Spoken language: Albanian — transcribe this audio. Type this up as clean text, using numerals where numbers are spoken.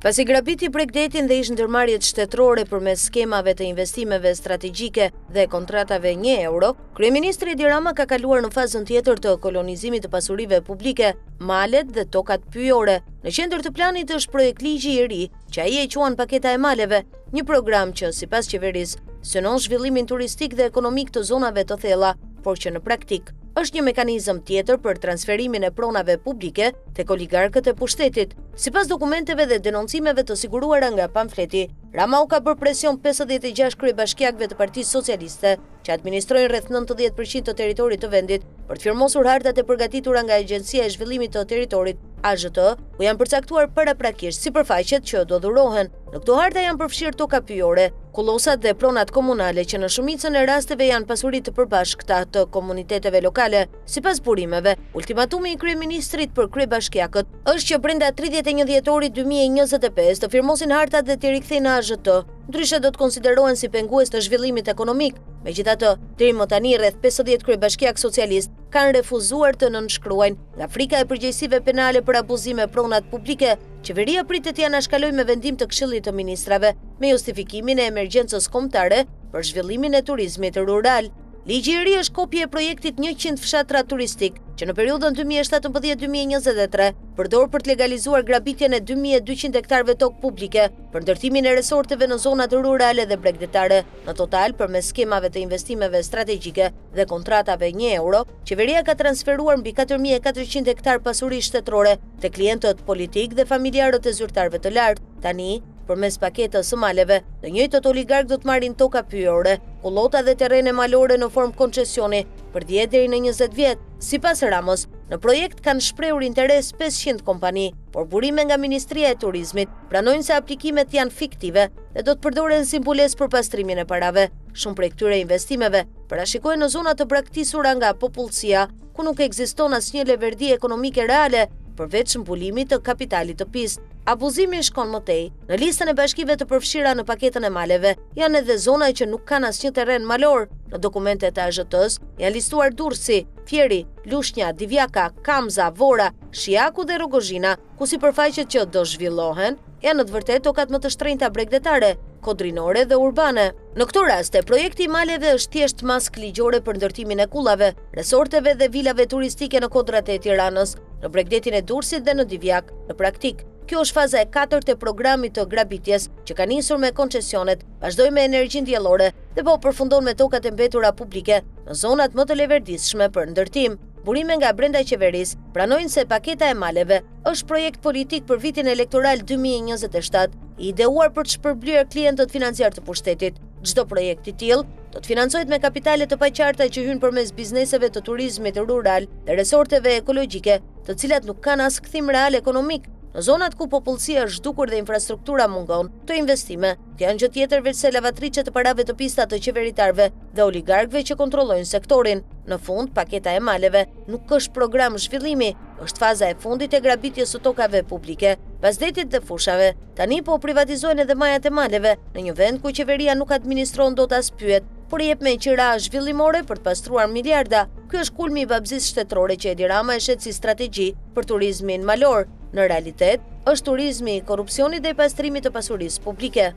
Pasi grabiti Bregdetin dhe ish ndërmarrjet shtetërore përmes skemave të investimeve strategjike dhe kontratave 1 euro, kryeministri Edi Rama ka kaluar në fazën tjetër të kolonizimit të pasurive publike, malet dhe tokat pyjore. Në qendër të planit është projekt ligji i ri, që ai e quan paketa e maleve, një program që sipas qeverisë synon zhvillimin turistik dhe ekonomik të zonave të thella, por që në praktik është një mekanizëm tjetër për transferimin e pronave publike tek oligarkët e pushtetit. Sipas dokumenteve dhe denoncimeve të siguruara nga pamfleti, Rama u ka bërë presion 56 kryebashkiakëve të Partisë Socialiste, që administrojnë rreth 90% të territorit të vendit, për të firmosur hartat e përgatitura nga Agjencia e Zhvillimit të Territorit, AZT, ku janë përcaktuar paraprakisht sipërfaqet që do dhurohen. Në këto harta janë përfshirë toka pyjore, kullosat dhe pronat komunale që në shumicën e rasteve janë pasuri të përbashkëta të komuniteteve lokale. Sipas burimeve, ultimatumi i kryeministrit për kryebashkiakët është që brenda 31 dhjetorit 2025 të firmosin hartat dhe t'i rikthejnë në AZT, ndryshe do të konsiderohen si pengues të zhvillimit ekonomik. Megjithatë, deri më tani rreth 50 kryebashkiak socialist kanë refuzuar të nënshkruajnë nga frika e përgjegjësive penale për abuzime pronat publike. Qeveria pritet t'ia anashkalojë me vendim të Këshillit të Ministrave me justifikimin e emergjencës kombëtare për zhvillimin e turizmit rural. Ligji i ri është kopje e projektit 100 fshatra turistik, që në periudhën 2017-2023 përdor për të legalizuar grabitjen e 2200 hektarëve tokë publike për ndërtimin e resorteve në zonat rurale dhe bregdetare. Në total, përmes skemave të investimeve strategjike dhe kontratave 1 euro, qeveria ka transferuar mbi 4400 hektar pasuri shtetërore te klientët politik dhe familjarët e zyrtarëve të lartë. Tani, përmes paketës së maleve, të njëjtët oligark do të marrin toka pyjore, kullota dhe terrene malore në formë koncesioni për 10 deri në 20 vjet. Sipas Ramos, në projekt kanë shprehur interes 500 kompani, por burime nga Ministria e Turizmit pranojnë se aplikimet janë fiktive dhe do të përdoren si mbulesë për pastrimin e parave. Shumë prej këtyre investimeve parashikohen në zona të braktisura nga popullsia, ku nuk ekziston asnjë leverdi ekonomike reale përveç mbulimit të kapitalit të pist. Abuzimi shkon më tej. Në listën e bashkive të përfshira në paketën e maleve janë edhe zona që nuk kanë asnjë terren malor. Në dokumentet e AZT-s janë listuar Durrësi, Fieri, Lushnja, Divjaka, Kamza, Vora, Shiaku dhe Rogozhina, ku sipërfaqet që do zhvillohen janë në të vërtetë tokat më të shtrenjta bregdetare, kodrinore dhe urbane. Në këto raste, projekti i maleve është thjesht maskë ligjore për ndërtimin e kullave, resorteve dhe vilave turistike në kodrat e Tiranës, në bregdetin e Durrësit dhe në Divjak. Në praktik, kjo është faza e 4 e programit të grabitjes që ka nisur me koncesionet, vazhdoi me energjinë diellore dhe po përfundon me tokat e mbetura publike në zonat më të leverdishme për ndërtim. Burime nga brenda qeverisë pranojnë se paketa e maleve është projekt politik për vitin elektoral 2027, i ideuar për të shpërblyer klientët financiar të pushtetit. Çdo projekt i tillë do të financohet me kapitale të paqarta që hyn përmes bizneseve të turizmit rural dhe resorteve ekologjike, të cilat nuk kanë as kthim real ekonomik. Në zonat ku popullsia është zhdukur dhe infrastruktura mungon, këto investime janë gjë tjetër veçse lavatriçe të parave të pistat të qeveritarëve dhe oligarkëve që kontrollojnë sektorin. Në fund, paketa e maleve nuk është program zhvillimi, është faza e fundit e grabitjes së tokave publike, pasdetit dhe fushave. Tani po privatizohen edhe majat e maleve, në një vend ku qeveria nuk administron dot as pyet, por jep me qira zhvillimore për të pastruar miliarda. Ky është kulmi i babzisë shtetërore që Edi Rama e shet si strategji për turizmin malor. Në realitet, është turizmi i korrupsionit dhe i pastrimit të pasurisë publike.